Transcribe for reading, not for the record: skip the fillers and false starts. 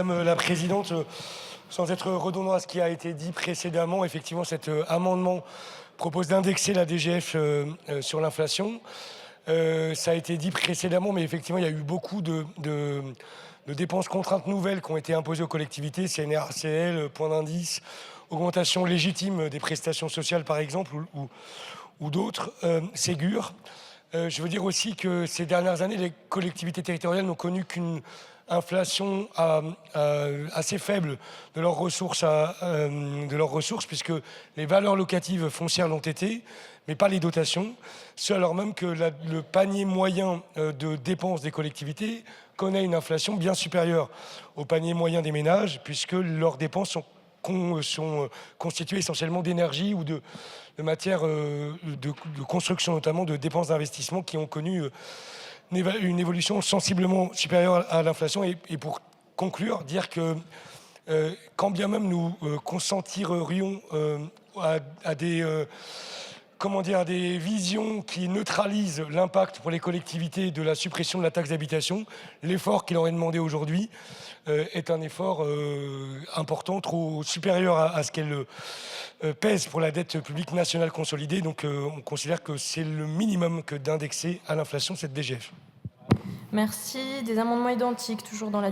Madame la Présidente, sans être redondant à ce qui a été dit précédemment, effectivement, cet amendement propose d'indexer la DGF sur l'inflation. Ça a été dit précédemment, mais effectivement, il y a eu beaucoup de dépenses contraintes nouvelles qui ont été imposées aux collectivités, CNRACL, point d'indice, augmentation légitime des prestations sociales, par exemple, ou d'autres, Ségur. Je veux dire aussi que ces dernières années, les collectivités territoriales n'ont connu qu'une inflation assez faible de leurs ressources, puisque les valeurs locatives foncières l'ont été, mais pas les dotations, ce alors même que le panier moyen de dépenses des collectivités connaît une inflation bien supérieure au panier moyen des ménages, puisque leurs dépenses sont constituées essentiellement d'énergie ou de matières de construction, notamment de dépenses d'investissement qui ont connu une évolution sensiblement supérieure à l'inflation. Et pour conclure, dire que quand bien même nous consentirions à des visions qui neutralisent l'impact pour les collectivités de la suppression de la taxe d'habitation, l'effort qui leur est demandé aujourd'hui est un effort important, trop supérieur à ce qu'elle pèse pour la dette publique nationale consolidée. Donc on considère que c'est le minimum que d'indexer à l'inflation cette DGF. Merci. Des amendements identiques, toujours dans la